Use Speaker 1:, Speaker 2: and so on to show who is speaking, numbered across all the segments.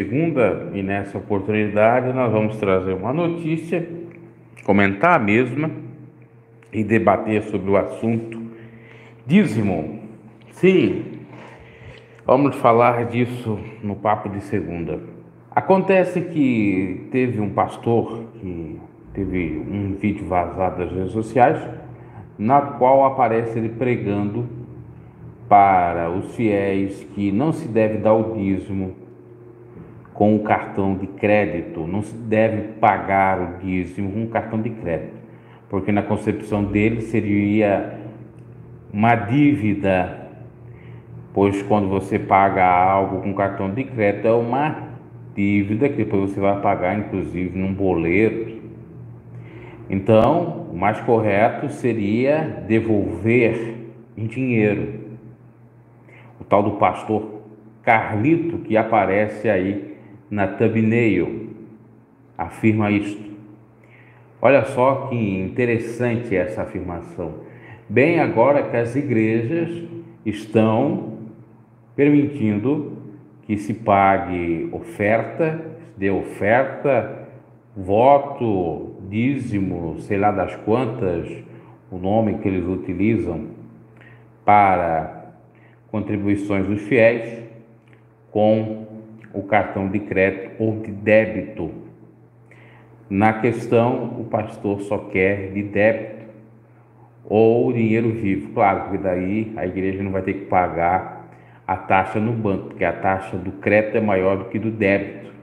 Speaker 1: Segunda, e nessa oportunidade nós vamos trazer uma notícia, comentar a mesma e debater sobre o assunto dízimo. Sim, vamos falar disso no papo de segunda. Acontece que teve um pastor que teve um vídeo vazado das redes sociais, na qual aparece ele pregando para os fiéis que não se deve dar o dízimo com o cartão de crédito, não se deve pagar o dízimo com o cartão de crédito, porque na concepção dele seria uma dívida, pois quando você paga algo com cartão de crédito é uma dívida que depois você vai pagar, inclusive, num boleto. Então, o mais correto seria devolver em dinheiro. O tal do pastor Carlito, que aparece aí na thumbnail, afirma isto. Olha só que interessante essa afirmação. Bem agora que as igrejas estão permitindo que se pague oferta, se dê oferta, voto, dízimo, sei lá das quantas, o nome que eles utilizam para contribuições dos fiéis com o cartão de crédito ou de débito. Na questão, o pastor só quer de débito ou dinheiro vivo. Claro, porque daí a igreja não vai ter que pagar a taxa no banco, porque a taxa do crédito é maior do que do débito.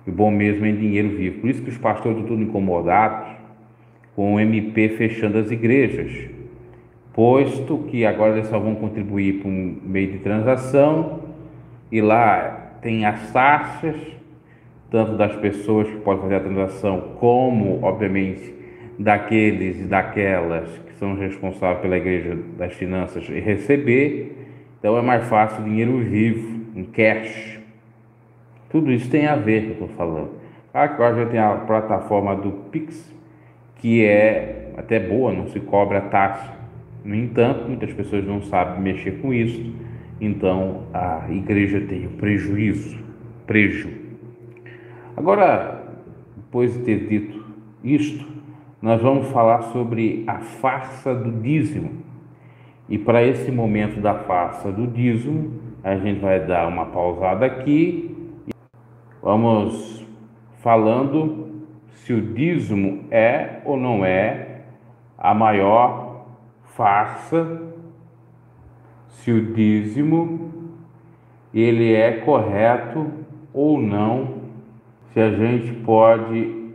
Speaker 1: E bom mesmo é em dinheiro vivo. Por isso que os pastores estão tudo incomodados com o MP fechando as igrejas, posto que agora eles só vão contribuir por um meio de transação, e lá tem as taxas, tanto das pessoas que podem fazer a transação, como, obviamente, daqueles e daquelas que são responsáveis pela igreja das finanças e receber. Então é mais fácil o dinheiro vivo, em cash. Tudo isso tem a ver, que eu estou falando. Agora já tem a plataforma do Pix, que é até boa, não se cobra taxa. No entanto, muitas pessoas não sabem mexer com isso, então a igreja tem prejuízo. Agora, depois de ter dito isto, nós vamos falar sobre a farsa do dízimo. E para esse momento da farsa do dízimo, a gente vai dar uma pausada aqui e vamos falando se o dízimo é ou não é a maior farsa, se o dízimo ele é correto ou não, se a gente pode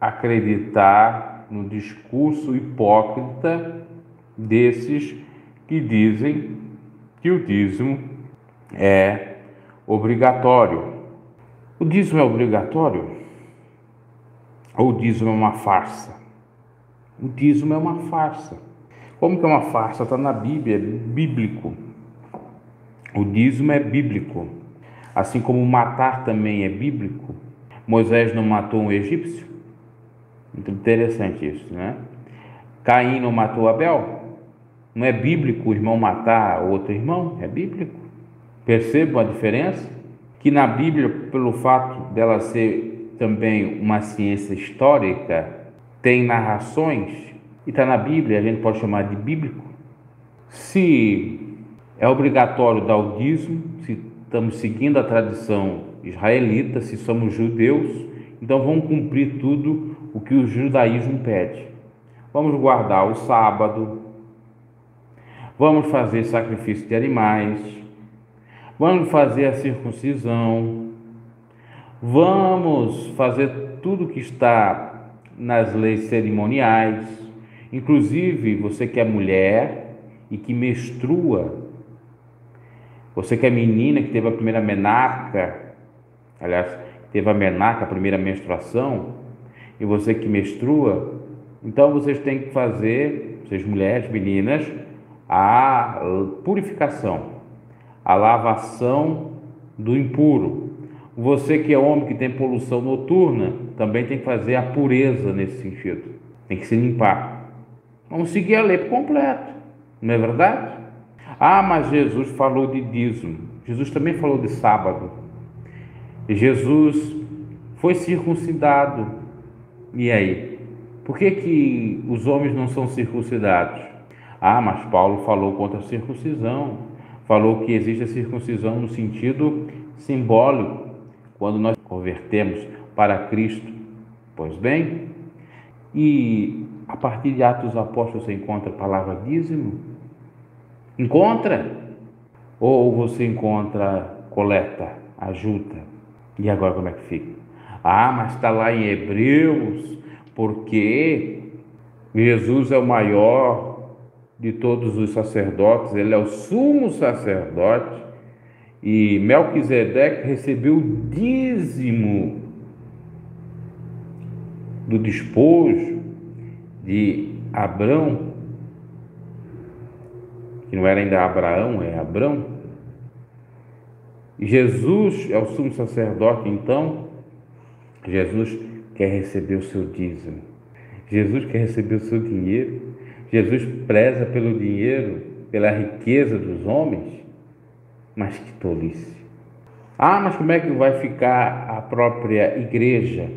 Speaker 1: acreditar no discurso hipócrita desses que dizem que o dízimo é obrigatório. O dízimo é obrigatório? Ou o dízimo é uma farsa? O dízimo é uma farsa. Como que é uma farsa? Está na Bíblia, é bíblico. O dízimo é bíblico. Assim como matar também é bíblico. Moisés não matou um egípcio? Muito interessante isso, né? Caim não matou Abel? Não é bíblico o irmão matar outro irmão? É bíblico. Percebam a diferença? Que na Bíblia, pelo fato dela ser também uma ciência histórica, tem narrações, e está na Bíblia, a gente pode chamar de bíblico. Se é obrigatório dar o dízimo, se estamos seguindo a tradição israelita, se somos judeus, então vamos cumprir tudo o que o judaísmo pede. Vamos guardar o sábado, vamos fazer sacrifício de animais, vamos fazer a circuncisão, vamos fazer tudo que está nas leis cerimoniais, inclusive você que é mulher e que menstrua, você que é menina que teve a primeira menarca, aliás, teve a menarca, a primeira menstruação, e você que menstrua, então vocês têm que fazer, vocês mulheres, meninas, a purificação, a lavação do impuro. Você que é homem que tem poluição noturna, também tem que fazer a pureza nesse sentido, tem que se limpar. Vamos seguir a lei por completo, não é verdade? Ah, mas Jesus falou de dízimo, Jesus também falou de sábado. Jesus foi circuncidado. E aí? Por que que os homens não são circuncidados? Ah, mas Paulo falou contra a circuncisão. Falou que existe a circuncisão no sentido simbólico, quando nós convertemos para Cristo. Pois bem, e a partir de Atos dos Apóstolos você encontra a palavra dízimo? Encontra? Ou você encontra coleta, ajuda? E agora como é que fica? Ah, mas está lá em Hebreus, porque Jesus é o maior de todos os sacerdotes, ele é o sumo sacerdote, e Melquisedeque recebeu o dízimo do despojo de Abrão, que não era ainda Abraão, é Abrão. E Jesus é o sumo sacerdote, então Jesus quer receber o seu dízimo. Jesus quer receber o seu dinheiro. Jesus preza pelo dinheiro, pela riqueza dos homens. Mas que tolice. Ah, mas como é que vai ficar a própria igreja?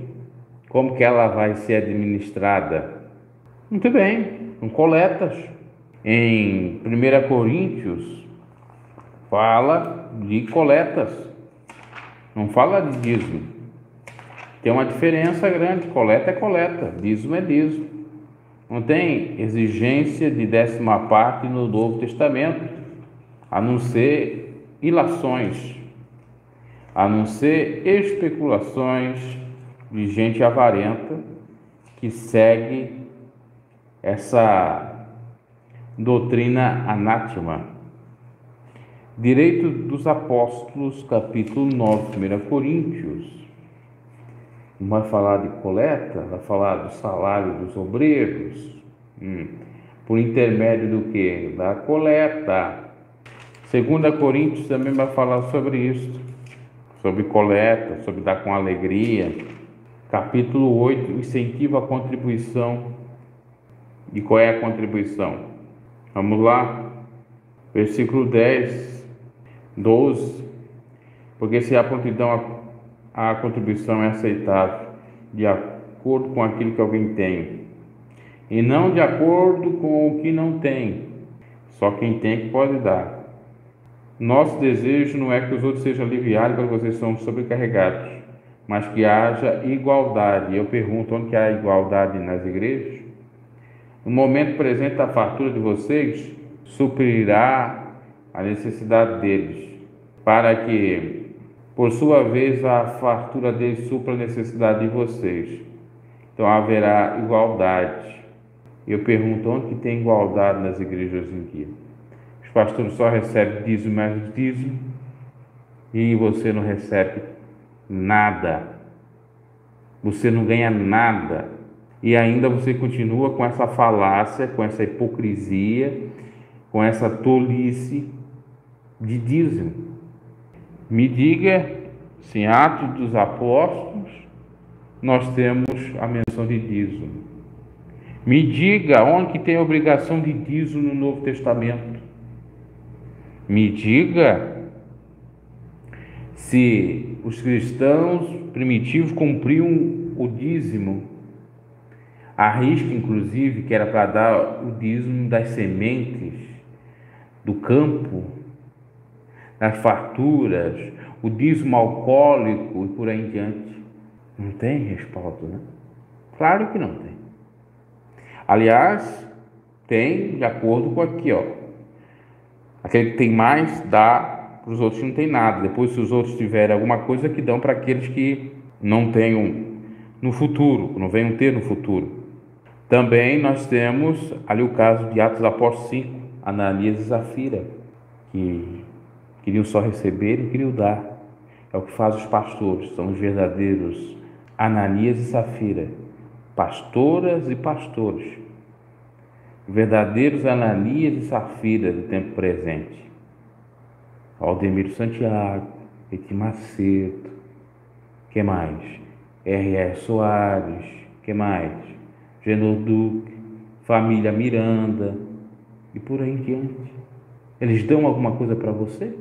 Speaker 1: Como que ela vai ser administrada? Muito bem, com coletas. Em 1 Coríntios, fala de coletas, não fala de dízimo. Tem uma diferença grande, coleta é coleta, dízimo é dízimo. Não tem exigência de 10ª parte no Novo Testamento, a não ser ilações, a não ser especulações de gente avarenta que segue essa doutrina anátema. Direito dos Apóstolos, capítulo 9, 1 Coríntios. Não vai falar de coleta, vai falar do salário dos obreiros, por intermédio do que? Da coleta. 2 Coríntios também vai falar sobre isso, sobre coleta, sobre dar com alegria. Capítulo 8, incentivo à contribuição. E qual é a contribuição? Vamos lá, versículo 10, 12. Porque se a prontidão a contribuição é aceitável de acordo com aquilo que alguém tem, e não de acordo com o que não tem. Só quem tem que pode dar. Nosso desejo não é que os outros sejam aliviados quando vocês são sobrecarregados, mas que haja igualdade. Eu pergunto, onde que há igualdade nas igrejas? No momento presente, a fartura de vocês suprirá a necessidade deles, para que, por sua vez, a fartura deles supra a necessidade de vocês. Então haverá igualdade. Eu pergunto, onde que tem igualdade nas igrejas hoje em dia? Os pastores só recebem dízimo mais dízimo e você não recebe nada. Você não ganha nada. E ainda você continua com essa falácia, com essa hipocrisia, com essa tolice de dízimo. Me diga se em Atos dos Apóstolos nós temos a menção de dízimo. Me diga onde que tem a obrigação de dízimo no Novo Testamento. Me diga se os cristãos primitivos cumpriam o dízimo. Arrisca, inclusive, que era para dar o dízimo das sementes, do campo, das farturas, o dízimo alcoólico e por aí em diante. Não tem respaldo, né? Claro que não tem. Aliás, tem de acordo com aqui, ó. Aquele que tem mais dá para os outros que não tem nada. Depois, se os outros tiverem alguma coisa, que dão para aqueles que não tenham no futuro, não venham ter no futuro. Também nós temos ali o caso de Atos dos Apóstolos 5, Ananias e Safira, que queriam só receber e não queriam dar. É o que faz os pastores, são os verdadeiros Ananias e Safira, pastoras e pastores, verdadeiros Ananias e Safira do tempo presente. Aldemiro Santiago, Eti Macedo, que mais? R.R. Soares, que mais? Genor Duque, família Miranda e por aí em diante. Eles dão alguma coisa para você?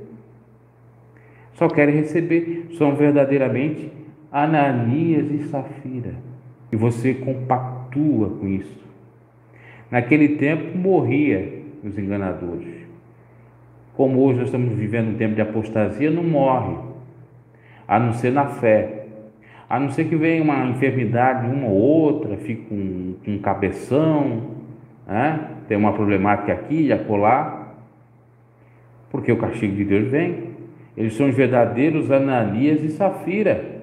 Speaker 1: só querem receber, são verdadeiramente Ananias e Safira. E você compactua com isso. Naquele tempo morria os enganadores. Como hoje nós estamos vivendo um tempo de apostasia, não morre, a não ser na fé. A não ser que venha uma enfermidade, uma ou outra, fique com um cabeção, né? Tem uma problemática aqui e acolá, porque o castigo de Deus vem. Eles são os verdadeiros Ananias e Safira.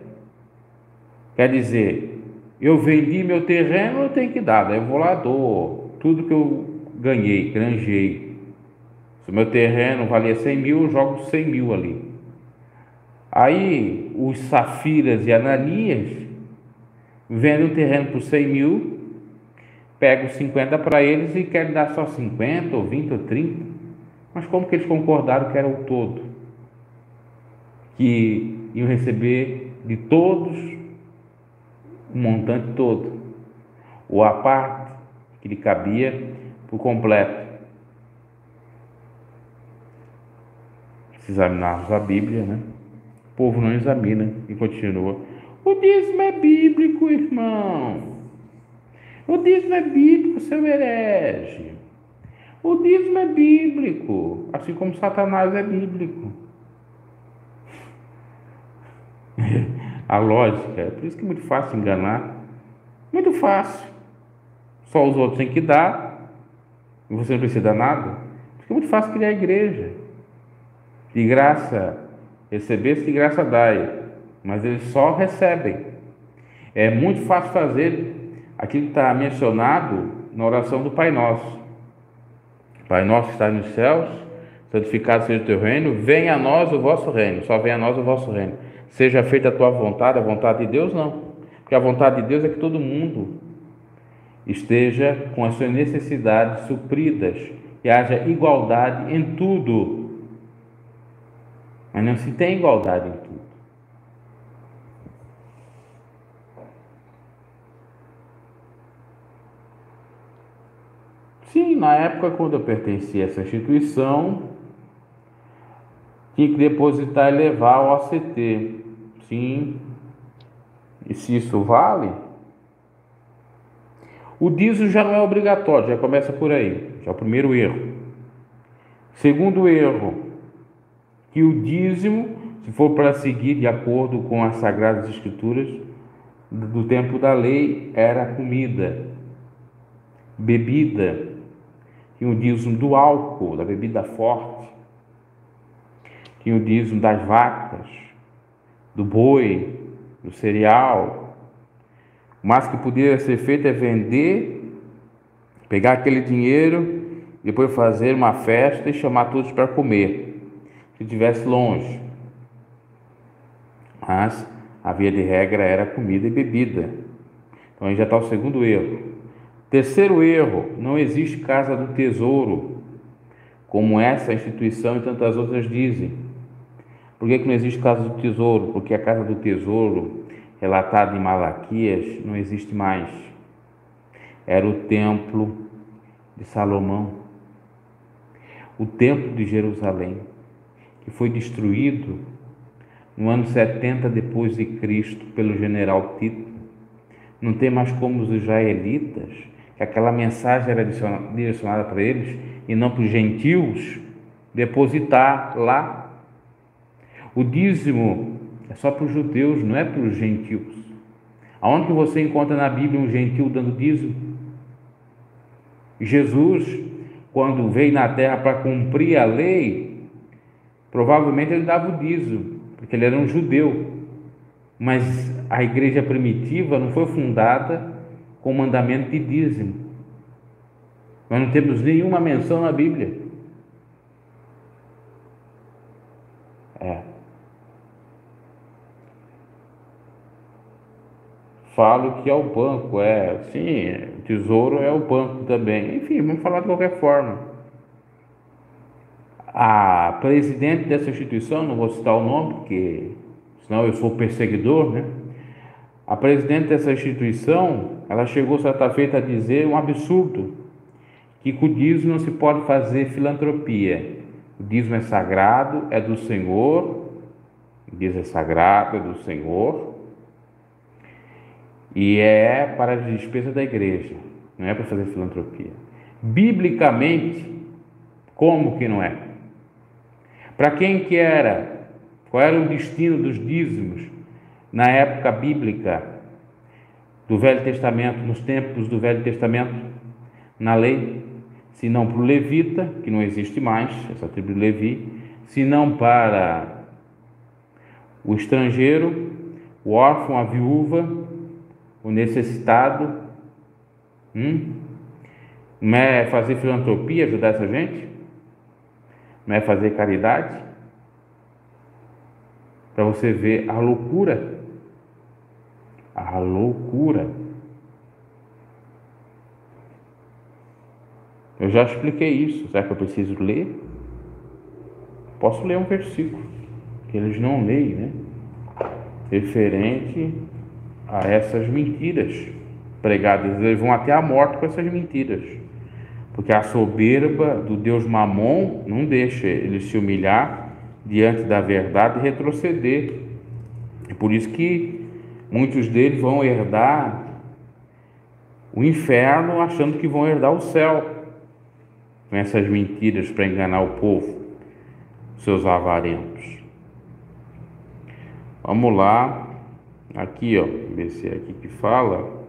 Speaker 1: Quer dizer, eu vendi meu terreno, eu tenho que dar, daí eu vou lá, dou tudo que eu ganhei, granjei. Se o meu terreno valia 100 mil, eu jogo 100 mil ali. Aí os Safiras e Ananias vendem o terreno por 100 mil, pegam 50 para eles e querem dar só 50 ou 20 ou 30. Mas como que eles concordaram que era o todo? Que iam receber de todos o montante todo, ou a parte que lhe cabia por completo. Se examinarmos a Bíblia, né? O povo não examina e continua. O dízimo é bíblico, irmão. O dízimo é bíblico, seu herege. O dízimo é bíblico, assim como Satanás é bíblico. A lógica, é por isso que é muito fácil enganar. Muito fácil. Só os outros têm que dar e você não precisa dar nada. Porque é muito fácil criar a igreja. De graça recebesse, de graça dai. Mas eles só recebem. É muito fácil fazer aquilo que está mencionado na oração do Pai Nosso. Pai nosso que está nos céus, santificado seja o teu reino, venha a nós o vosso reino, só venha a nós o vosso reino. Seja feita a tua vontade, a vontade de Deus não. Porque a vontade de Deus é que todo mundo esteja com as suas necessidades supridas e haja igualdade em tudo. Mas não se tem igualdade em tudo. Sim, na época quando eu pertencia a essa instituição, tinha que depositar e levar ao OCT. Sim. E se isso vale, o dízimo já não é obrigatório, já começa por aí. Já é o primeiro erro. Segundo erro, que o dízimo, se for para seguir de acordo com as Sagradas Escrituras, do tempo da lei, era comida, bebida. Tinha o dízimo do álcool, da bebida forte. Tinha o dízimo das vacas, do boi, do cereal. O máximo que podia ser feito é vender, pegar aquele dinheiro, depois fazer uma festa e chamar todos para comer, se estivesse longe. Mas a via de regra era comida e bebida. Então aí já está o segundo erro. Terceiro erro, não existe casa do tesouro, como essa instituição e tantas outras dizem. Por que não existe casa do tesouro? Porque a casa do tesouro, relatada em Malaquias, não existe mais. Era o templo de Salomão, o templo de Jerusalém, que foi destruído no ano 70 depois de Cristo pelo general Tito. Não tem mais como os israelitas, que aquela mensagem era direcionada para eles e não para os gentios, depositar lá. O dízimo é só para os judeus, não é para os gentios. Aonde que você encontra na Bíblia um gentil dando dízimo? Jesus, quando veio na terra para cumprir a lei, provavelmente ele dava o dízimo, porque ele era um judeu. Mas a igreja primitiva não foi fundada com o mandamento de dízimo. Nós não temos nenhuma menção na Bíblia. Falo que é o banco, sim, o tesouro é o banco também. Enfim, vamos falar de qualquer forma. A presidente dessa instituição, não vou citar o nome, porque senão eu sou perseguidor, né? A presidente dessa instituição, ela chegou certa feita a dizer um absurdo, que com o dízimo não se pode fazer filantropia. O dízimo é sagrado, é do Senhor, A dízimo é sagrado, é do Senhor, e é para a despesa da igreja, não é para fazer filantropia. Biblicamente, como que não é? Para quem que era? Qual era o destino dos dízimos na época bíblica do Velho Testamento, nos tempos do Velho Testamento, na lei? Se não para o levita, que não existe mais, essa tribo de Levi, se não para o estrangeiro, o órfão, a viúva, o necessitado. Não é fazer filantropia, ajudar essa gente? Não é fazer caridade? Para você ver a loucura. A loucura. Eu já expliquei isso. Será que eu preciso ler? Posso ler um versículo que eles não leem, né? Referente a essas mentiras pregadas. Eles vão até a morte com essas mentiras, porque a soberba do Deus Mamon não deixa ele se humilhar diante da verdade e retroceder. É por isso que muitos deles vão herdar o inferno achando que vão herdar o céu, com essas mentiras para enganar o povo, seus avarentos. Vamos lá, aqui ver se é aqui que fala.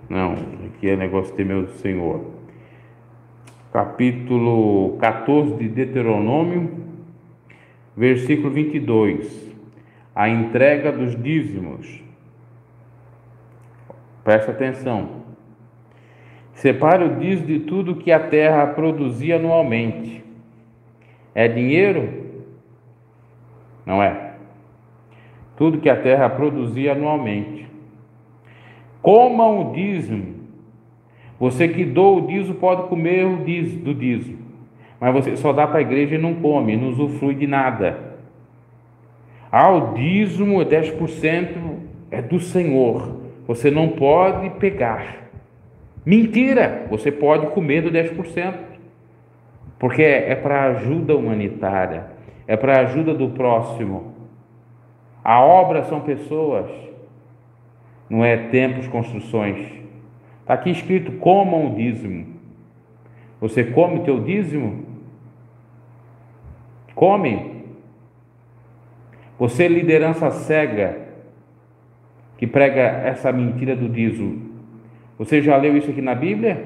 Speaker 1: Não, aqui é negócio temer do Senhor. Capítulo 14 de Deuteronômio, versículo 22. A entrega dos dízimos. Presta atenção. Separe o dízimo de tudo que a terra produzia anualmente. É dinheiro? Não é. Tudo que a terra produzia anualmente. Comam o dízimo. Você que doa o dízimo pode comer o dízimo, do dízimo, mas você só dá para a igreja e não come, não usufrui de nada. O dízimo é 10%, é do Senhor, você não pode pegar. Mentira! Você pode comer do 10%, porque é para ajuda humanitária, é para ajuda do próximo. A obra são pessoas, não é templos, construções. Está aqui escrito: comam o dízimo. Você come o teu dízimo? Come. Você, liderança cega, que prega essa mentira do dízimo, você já leu isso aqui na Bíblia?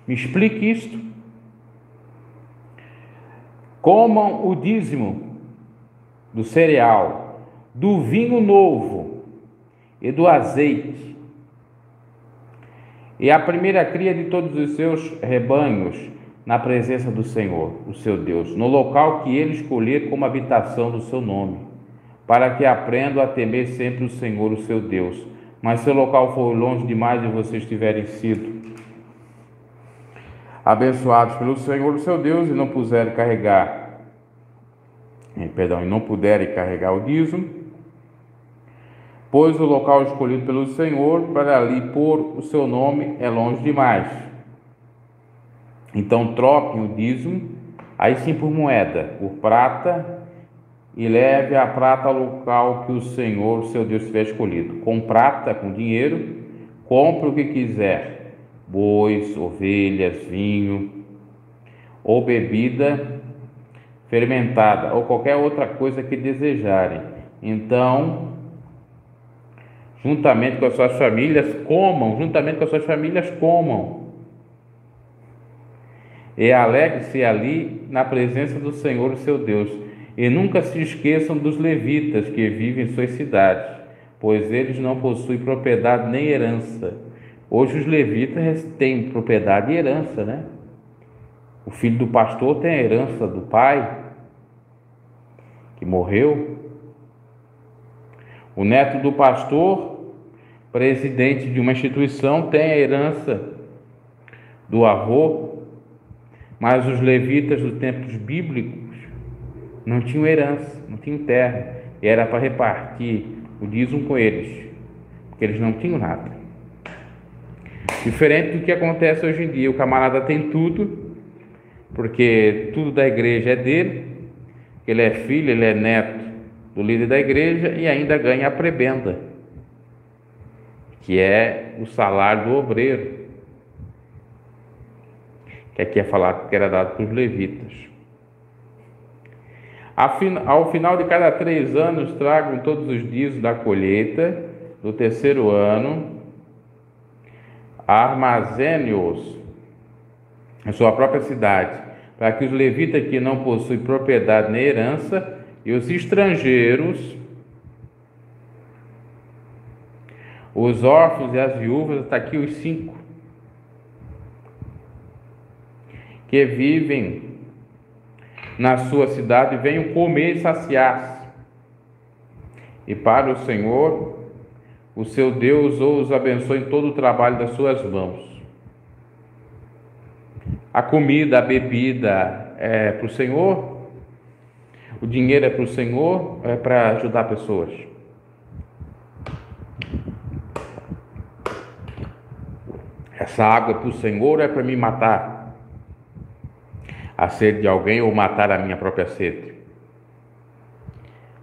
Speaker 1: Me explique isto. Comam o dízimo do cereal, do vinho novo e do azeite, e a primeira cria de todos os seus rebanhos, na presença do Senhor, o seu Deus, no local que ele escolher como habitação do seu nome, para que aprendam a temer sempre o Senhor, o seu Deus. Mas se o local for longe demais de vocês tiverem sido abençoados pelo Senhor, o seu Deus, e não puderem carregar o dízimo, pois o local escolhido pelo Senhor para ali pôr o seu nome é longe demais. Então troquem o dízimo, aí sim, por moeda, por prata, e leve a prata ao local que o Senhor, seu Deus, tiver escolhido. Com prata, com dinheiro, compre o que quiser: bois, ovelhas, vinho, ou bebida fermentada, ou qualquer outra coisa que desejarem. Então, juntamente com as suas famílias, comam, e alegre-se ali na presença do Senhor, o seu Deus. E nunca se esqueçam dos levitas que vivem em suas cidades, pois eles não possuem propriedade nem herança. Hoje os levitas têm propriedade e herança, né? O filho do pastor tem a herança do pai, que morreu. O neto do pastor, presidente de uma instituição, tem a herança do avô. Mas os levitas dos tempos bíblicos não tinham herança, não tinham terra, e era para repartir o dízimo com eles, porque eles não tinham nada. Diferente do que acontece hoje em dia: o camarada tem tudo, porque tudo da igreja é dele, Ele é filho, ele é neto do líder da igreja e ainda ganha a prebenda, que é o salário do obreiro, que aqui é falado que era dado para os levitas. Ao final de cada 3 anos, tragam todos os dias da colheita do terceiro ano, armazene-os em sua própria cidade, para que os levitas que não possuem propriedade nem herança e os estrangeiros, os órfãos e as viúvas, está aqui os 5, que vivem na sua cidade, venham comer e saciar-se. E para o Senhor, o seu Deus, os abençoe em todo o trabalho das suas mãos. A comida, a bebida é para o Senhor, o dinheiro é para o Senhor, é para ajudar pessoas. Essa água é para o Senhor ou é para me matar a sede de alguém ou matar a minha própria sede?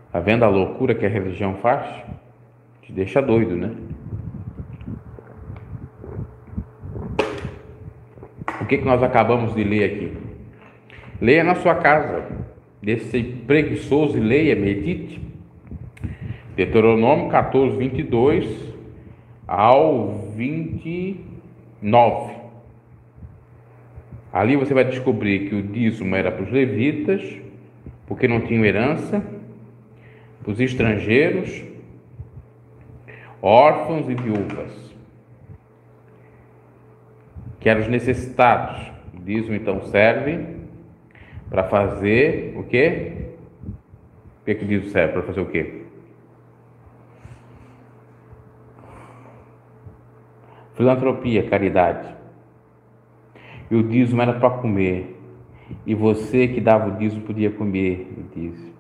Speaker 1: Está vendo a loucura que a religião faz? Te deixa doido, né? O que nós acabamos de ler aqui? Leia na sua casa, desse preguiçoso, e leia, medite. Deuteronômio 14, 22 ao 29. Ali você vai descobrir que o dízimo era para os levitas, porque não tinham herança, para os estrangeiros, órfãos e viúvas, que eram os necessitados. O dízimo então serve para fazer o quê? O que o dízimo serve? Para fazer o quê? Filantropia, caridade. E o dízimo era para comer. E você que dava o dízimo podia comer o dízimo.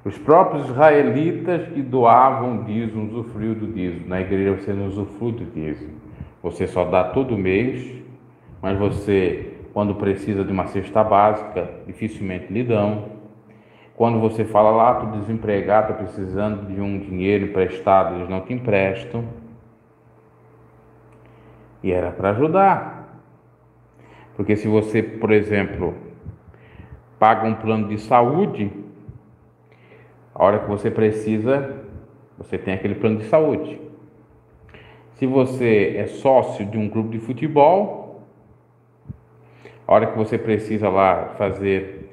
Speaker 1: Os próprios israelitas que doavam o dízimo, usufruíam do dízimo. Na igreja você não usufrui do dízimo. Você só dá todo mês, mas você, quando precisa de uma cesta básica, dificilmente lhe dão. Quando você fala lá, estou desempregado, estou precisando de um dinheiro emprestado, eles não te emprestam. E era para ajudar. Porque se você, por exemplo, paga um plano de saúde, a hora que você precisa, você tem aquele plano de saúde. Se você é sócio de um clube de futebol, a hora que você precisa lá fazer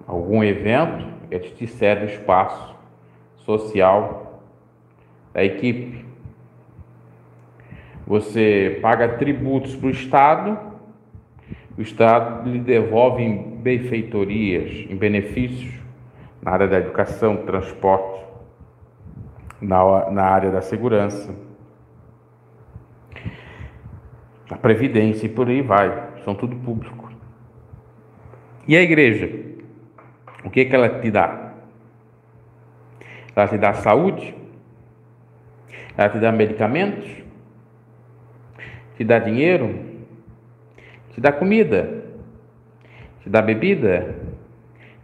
Speaker 1: algum evento, eles te cedem o espaço social da equipe. Você paga tributos para o Estado lhe devolve em benfeitorias, em benefícios, na área da educação, transporte, na área da segurança, a previdência e por aí vai, são tudo público. E a igreja, o que ela te dá? Ela te dá saúde, ela te dá medicamentos, te dá dinheiro, te dá comida, te dá bebida,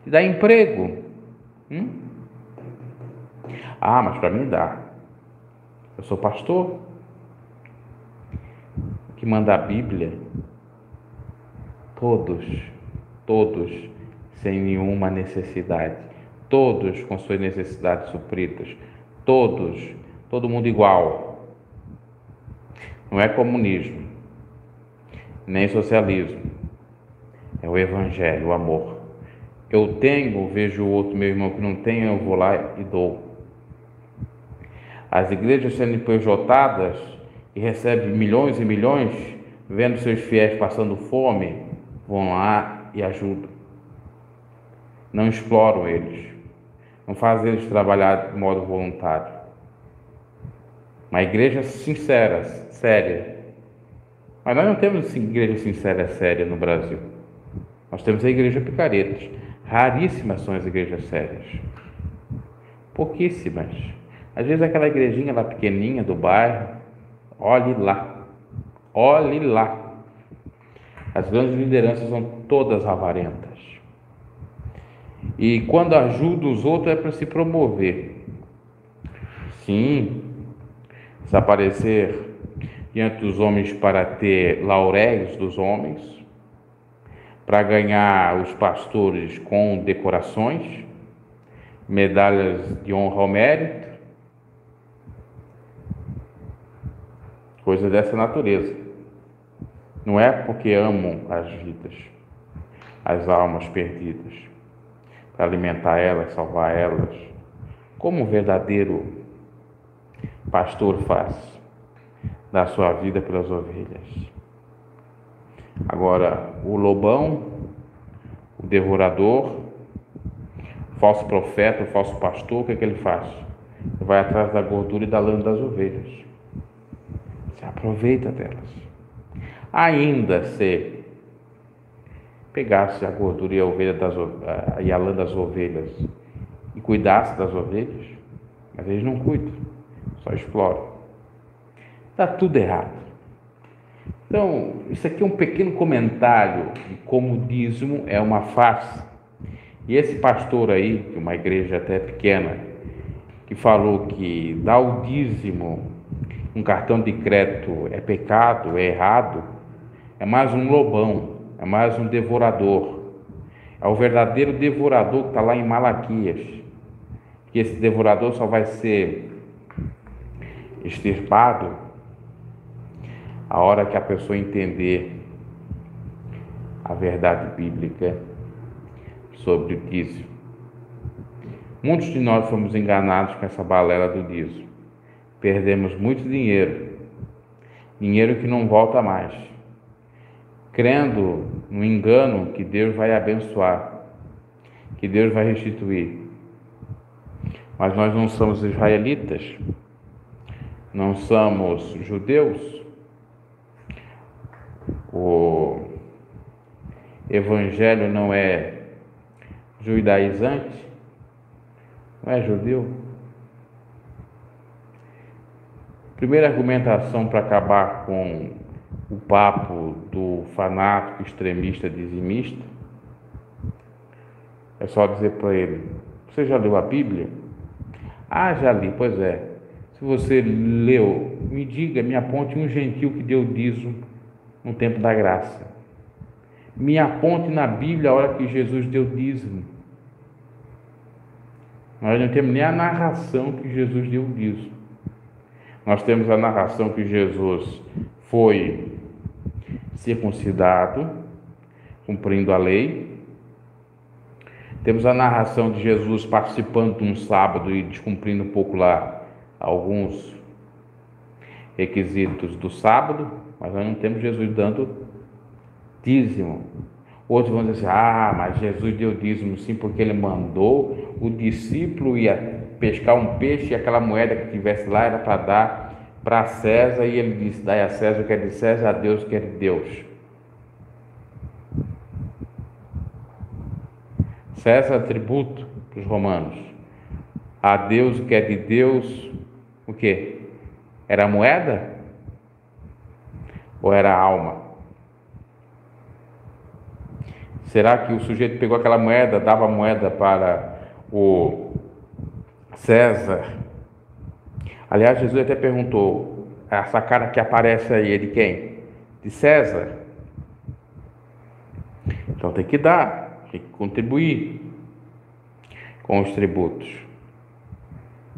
Speaker 1: te dá emprego. Ah, mas para mim dá. Eu sou pastor, que manda a Bíblia. Todos sem nenhuma necessidade, todos com suas necessidades supridas, todo mundo igual. Não é comunismo, nem socialismo, é o evangelho, o amor. Eu tenho, vejo o outro, meu irmão, que não tem, eu vou lá e dou. As igrejas sendo empejotadas e recebem milhões e milhões, vendo seus fiéis passando fome, vão lá e ajudam. Não exploram eles, não fazem eles trabalhar de modo voluntário. Uma igreja sincera, séria. Mas nós não temos igreja sincera, séria no Brasil. Nós temos a igreja picaretas. Raríssimas são as igrejas sérias. Pouquíssimas. Às vezes aquela igrejinha lá pequenininha do bairro, olhe lá. As grandes lideranças são todas avarentas. E quando ajuda os outros é para se promover. Sim, se aparecer diante dos homens para ter lauréis dos homens, para ganhar os pastores com decorações, medalhas de honra ao mérito, coisas dessa natureza. Não é porque amam as vidas, as almas perdidas, para alimentar elas, salvar elas, como um verdadeiro pastor faz, da sua vida pelas ovelhas. Agora, o lobão, o devorador, o falso profeta, o falso pastor, o que é que ele faz? Ele vai atrás da gordura e da lã das ovelhas. Se aproveita delas. Ainda se pegasse a gordura e e a lã das ovelhas e cuidasse das ovelhas, mas eles não cuidam, só exploram. Está tudo errado. Então, isso aqui é um pequeno comentário de como o dízimo é uma farsa. E esse pastor aí, de uma igreja até pequena, que falou que dar o dízimo, um cartão de crédito é pecado, é errado, é mais um lobão, é mais um devorador. É o verdadeiro devorador que está lá em Malaquias. Que esse devorador só vai ser extirpado a hora que a pessoa entender a verdade bíblica sobre o dízimo. Muitos de nós fomos enganados com essa balela do dízimo. Perdemos muito dinheiro, dinheiro que não volta mais, crendo no engano que Deus vai abençoar, que Deus vai restituir. Mas nós não somos israelitas, não somos judeus. O evangelho não é judaizante, não é judeu. Primeira argumentação para acabar com o papo do fanático extremista dizimista é só dizer para ele: você já leu a Bíblia? Ah, já li. Pois é, se você leu, me diga, me aponte um gentil que deu dízimo no tempo da graça. Me aponte na Bíblia a hora que Jesus deu dízimo. Nós não temos nem a narração que Jesus deu dízimo. Nós temos a narração que Jesus foi circuncidado, cumprindo a lei. Temos a narração de Jesus participando de um sábado e descumprindo um pouco lá alguns requisitos do sábado, mas nós não temos Jesus dando dízimo. Outros vão dizer assim: mas Jesus deu dízimo sim, porque ele mandou o discípulo ia pescar um peixe e aquela moeda que tivesse lá era para dar para César, e ele disse: dai a César o que é de César, a Deus o que é de Deus. César tributo para os romanos, a Deus o que é de Deus, o que? Era a moeda? Ou era a alma? Será que o sujeito pegou aquela moeda, dava a moeda para o César? Aliás, Jesus até perguntou: essa cara que aparece aí é de quem? De César. Então tem que dar, tem que contribuir com os tributos.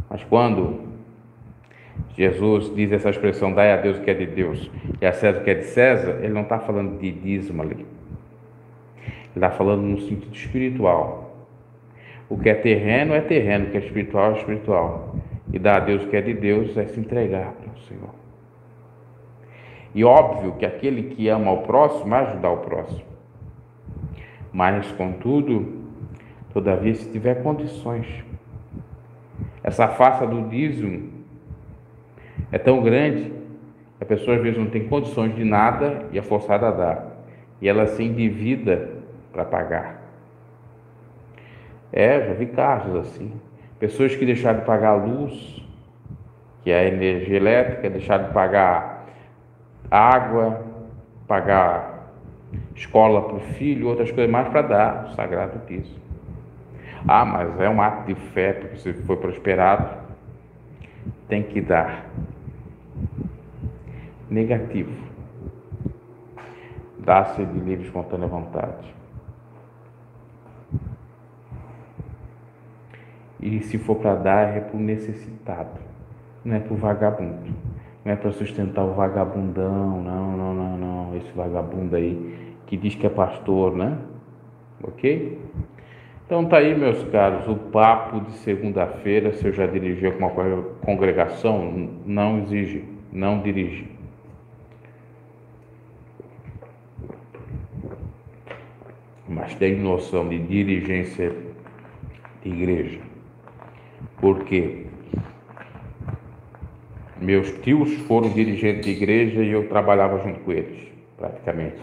Speaker 1: Mas quando Jesus diz essa expressão: dai a Deus o que é de Deus e a César o que é de César, ele não está falando de dízimo ali. Ele está falando no sentido espiritual. O que é terreno, o que é espiritual, é espiritual. E dar a Deus o que é de Deus é se entregar para o Senhor. E óbvio que aquele que ama o próximo vai ajudar o próximo. Mas, contudo, todavia, se tiver condições. Essa farsa do dízimo é tão grande que a pessoa às vezes não tem condições de nada e é forçada a dar. E ela se endivida para pagar. Já vi casos assim. Pessoas que deixaram de pagar a luz, que é a energia elétrica, deixaram de pagar água, pagar escola para o filho, outras coisas mais para dar o sagrado dízimo. Ah, mas é um ato de fé, porque se foi prosperado, tem que dar. Negativo. Dá-se de livre e espontânea vontade. E se for para dar, é para o necessitado, não é para o vagabundo, não é para sustentar o vagabundão, não, esse vagabundo aí que diz que é pastor, né? Ok? Então tá aí, meus caros, o papo de segunda-feira. Se eu já dirigi alguma congregação, não exige, não dirige. Mas tem noção de dirigência de igreja. Porque meus tios foram dirigentes de igreja e eu trabalhava junto com eles, praticamente.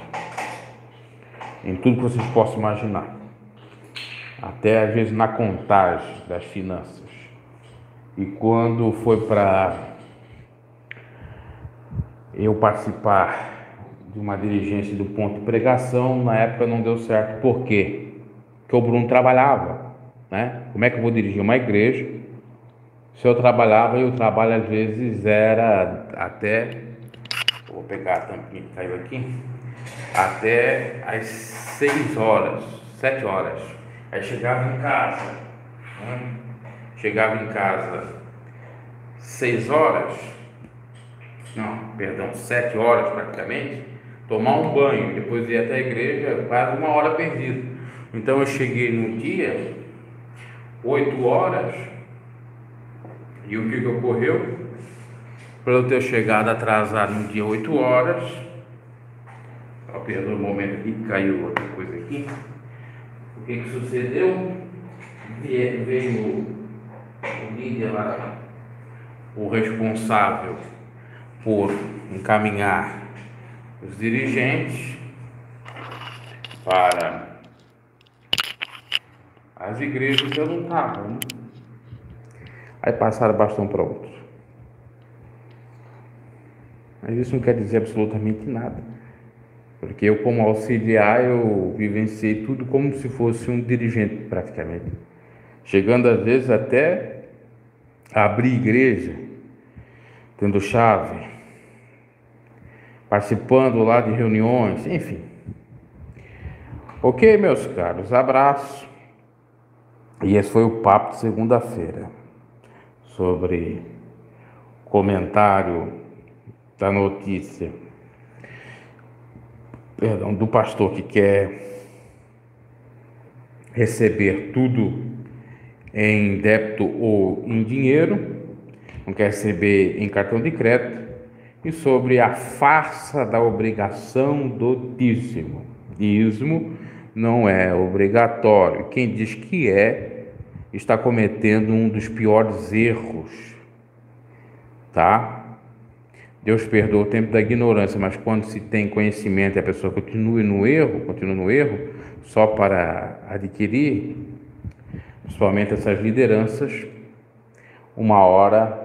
Speaker 1: Em tudo que vocês possam imaginar. Até às vezes na contagem das finanças. E quando foi para eu participar de uma dirigência do ponto de pregação, na época não deu certo. Por quê? Porque o Bruno trabalhava, né? Como é que eu vou dirigir uma igreja se eu trabalhava? E o trabalho às vezes era até, vou pegar a tampinha que caiu aqui, até às 6 horas, 7 horas. Aí chegava em casa, né? Chegava em casa 6 horas, não, perdão, 7 horas praticamente, tomar um banho, depois ir até a igreja, quase 1 hora perdida. Então eu cheguei no dia 8 horas, e o que ocorreu? Para eu ter chegado atrasado no dia 8 horas, perdão, um momento aqui, caiu outra coisa aqui. O que sucedeu? Veio o líder lá, o responsável por encaminhar os dirigentes para as igrejas. Eu não estava, né? Aí passaram bastão para outros. Mas isso não quer dizer absolutamente nada, porque eu, como auxiliar, eu vivenciei tudo como se fosse um dirigente praticamente, chegando às vezes até a abrir igreja, tendo chave, participando lá de reuniões, enfim. Ok, meus caros, abraço. E esse foi o papo de segunda-feira, sobre comentário da notícia, do pastor que quer receber tudo em débito ou em dinheiro, não quer receber em cartão de crédito, e sobre a farsa da obrigação do dízimo. Dízimo não é obrigatório. Quem diz que está cometendo um dos piores erros, tá? Deus perdoa o tempo da ignorância, mas quando se tem conhecimento e a pessoa continua no erro, só para adquirir, principalmente essas lideranças, uma hora